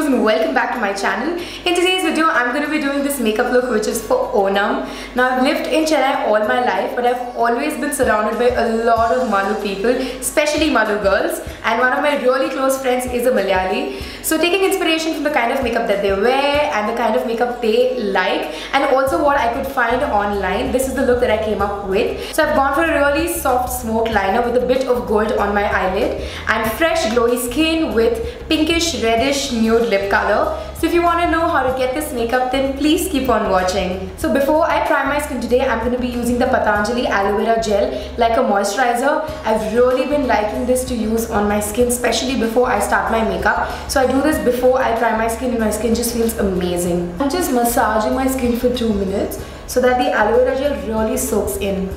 XOXOs and welcome back to my channel. In today's video, I'm going to be doing this makeup look which is for Onam. Now I've lived in Chennai all my life, but I've always been surrounded by a lot of Malu people, especially Malu girls, and one of my really close friends is a Malayali. So taking inspiration from the kind of makeup that they wear and the kind of makeup they like, and also what I could find online, this is the look that I came up with. So I've gone for a really soft smoke liner with a bit of gold on my eyelid and fresh glowy skin with pinkish reddish nude lip color. So if you want to know how to get this makeup, then please keep on watching. So before I prime my skin today, I'm going to be using the Patanjali Aloe Vera gel like a moisturizer. I've really been liking this to use on my skin, especially before I start my makeup. So I do this before I prime my skin and my skin just feels amazing. I'm just massaging my skin for 2 minutes so that the aloe vera gel really soaks in.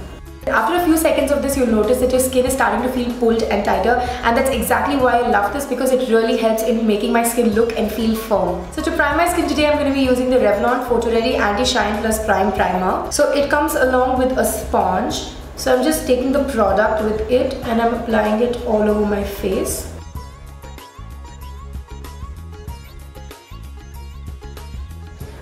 After a few seconds of this, you'll notice that your skin is starting to feel pulled and tighter, and that's exactly why I love this, because it really helps in making my skin look and feel firm. So to prime my skin today, I'm going to be using the Revlon Photoready Anti-Shine Plus Prime Primer. So it comes along with a sponge. So I'm just taking the product with it and I'm applying it all over my face.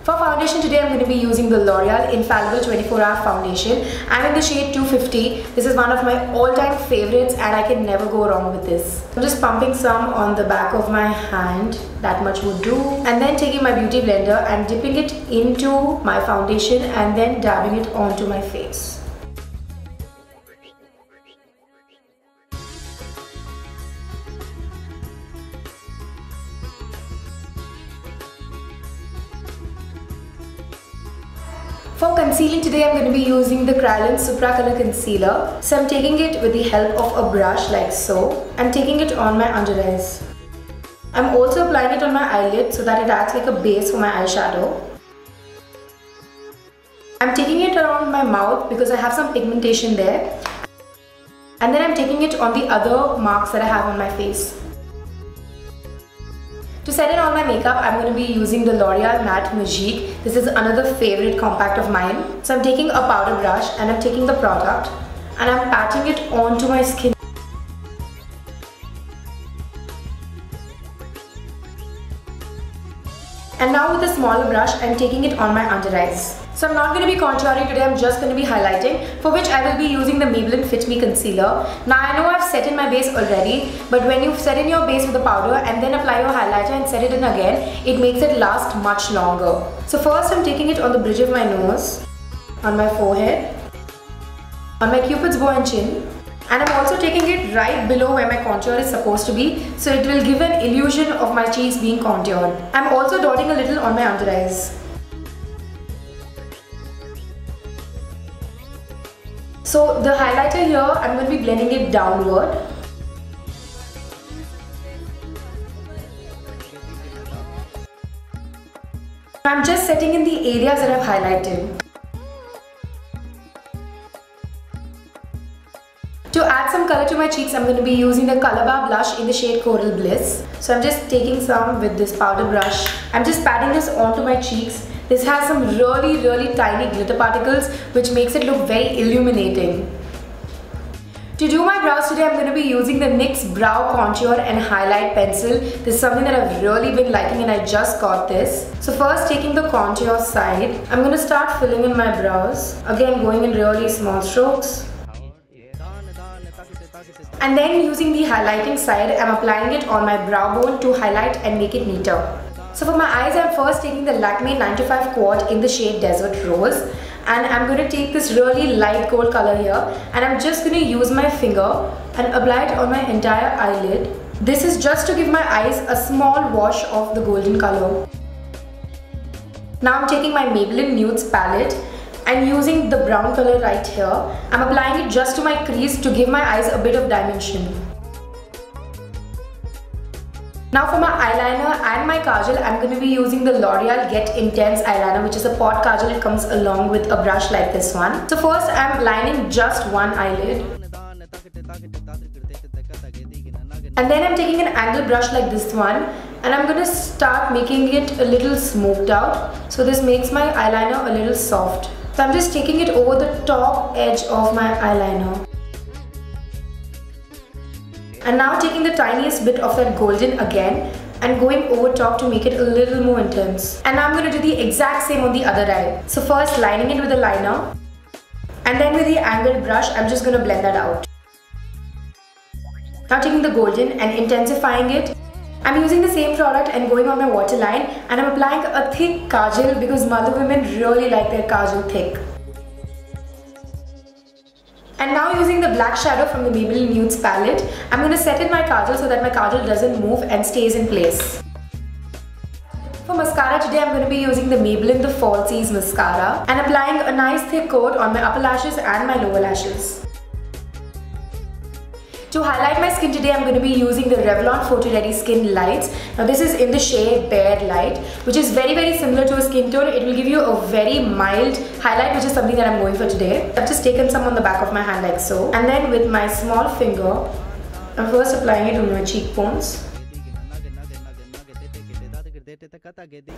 For foundation today, I'm going to be using the Loreal Infallible 24-Hour Foundation. I'm in the shade 250. This is one of my all-time favorites and I can never go wrong with this. I'm just pumping some on the back of my hand. That much would do. And then taking my beauty blender and dipping it into my foundation and then dabbing it onto my face. For concealing today, I'm going to be using the Kryolan Supra Color Concealer. So I'm taking it with the help of a brush like so and taking it on my under eyes. I'm also applying it on my eyelid so that it acts like a base for my eyeshadow. I'm taking it around my mouth because I have some pigmentation there. And then I'm taking it on the other marks that I have on my face. To set in all my makeup, I'm going to be using the L'Oreal Matte Magique. This is another favorite compact of mine. So I'm taking a powder brush and I'm taking the product and I'm patting it onto my skin. And now with a smaller brush, I'm taking it on my under eyes. So I'm not going to be contouring today, I'm just going to be highlighting, for which I will be using the Maybelline Fit Me Concealer. Now I know I've set in my base already, but when you set in your base with the powder and then apply your highlighter and set it in again, it makes it last much longer. So first I'm taking it on the bridge of my nose, on my forehead, on my cupid's bow and chin. And I'm also taking it right below where my contour is supposed to be, so it will give an illusion of my cheeks being contoured. I'm also dotting a little on my under eyes. So the highlighter here, I'm going to be blending it downward. I'm just setting in the areas that I've highlighted. To add some color to my cheeks, I'm going to be using the Colorbar blush in the shade Coral Bliss. So I'm just taking some with this powder brush. I'm just patting this onto my cheeks. This has some really tiny glitter particles which makes it look very illuminating. To do my brows today, I'm going to be using the NYX Brow Contour and Highlight Pencil. This is something that I've really been liking and I just got this. So first, taking the contour side, I'm going to start filling in my brows. Again, going in really small strokes. And then using the highlighting side, I'm applying it on my brow bone to highlight and make it neater. So for my eyes, I'm first taking the Lakme 925 Quad in the shade Desert Rose. And I'm going to take this really light gold color here. And I'm just going to use my finger and apply it on my entire eyelid. This is just to give my eyes a small wash of the golden color. Now I'm taking my Maybelline Nudes palette and using the brown color right here. I'm applying it just to my crease to give my eyes a bit of dimension. Now for my eyeliner and my kajal, I'm going to be using the L'Oreal Get Intenz eyeliner, which is a pot kajal. It comes along with a brush like this one. So first I'm lining just one eyelid. And then I'm taking an angled brush like this one and I'm going to start making it a little smoked out. So this makes my eyeliner a little soft. So I'm just taking it over the top edge of my eyeliner. And now taking the tiniest bit of that golden again and going over top to make it a little more intense. And now I'm going to do the exact same on the other eye. So first lining it with a liner, and then with the angled brush I'm just going to blend that out. Now taking the golden and intensifying it, I'm using the same product and going on my waterline, and I'm applying a thick kajal because Malu women really like their kajal thick. And now using the black shadow from the Maybelline Nudes palette, I'm going to set in my kajal so that my kajal doesn't move and stays in place. For mascara today, I'm going to be using the Maybelline The Falsies mascara and applying a nice thick coat on my upper lashes and my lower lashes. To highlight my skin today, I'm going to be using the Revlon Photoready Skin Lights. Now this is in the shade Bare Light, which is very similar to a skin tone. It will give you a very mild highlight, which is something that I'm going for today. I've just taken some on the back of my hand like so. And then with my small finger, I'm first applying it on my cheekbones.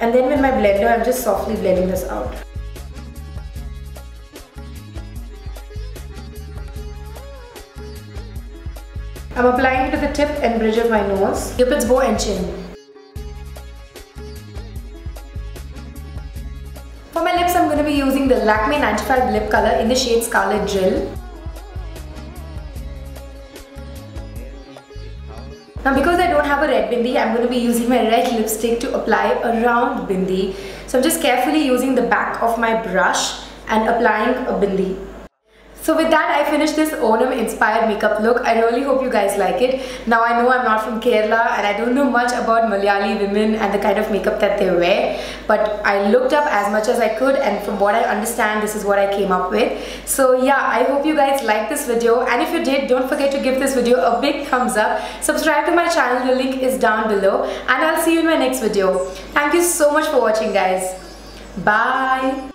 And then with my blender, I'm just softly blending this out. I'm applying it to the tip and bridge of my nose, cupid's bow and chin. For my lips, I'm going to be using the Lakme 95 lip color in the shade Scarlet Gel. Now because I don't have a red bindi, I'm going to be using my red lipstick to apply a round bindi. So I'm just carefully using the back of my brush and applying a bindi. So with that, I finished this Onam inspired makeup look. I really hope you guys like it. Now I know I'm not from Kerala and I don't know much about Malayali women and the kind of makeup that they wear, but I looked up as much as I could, and from what I understand, this is what I came up with. So yeah, I hope you guys liked this video, and if you did, don't forget to give this video a big thumbs up. Subscribe to my channel, the link is down below, and I'll see you in my next video. Thank you so much for watching, guys. Bye.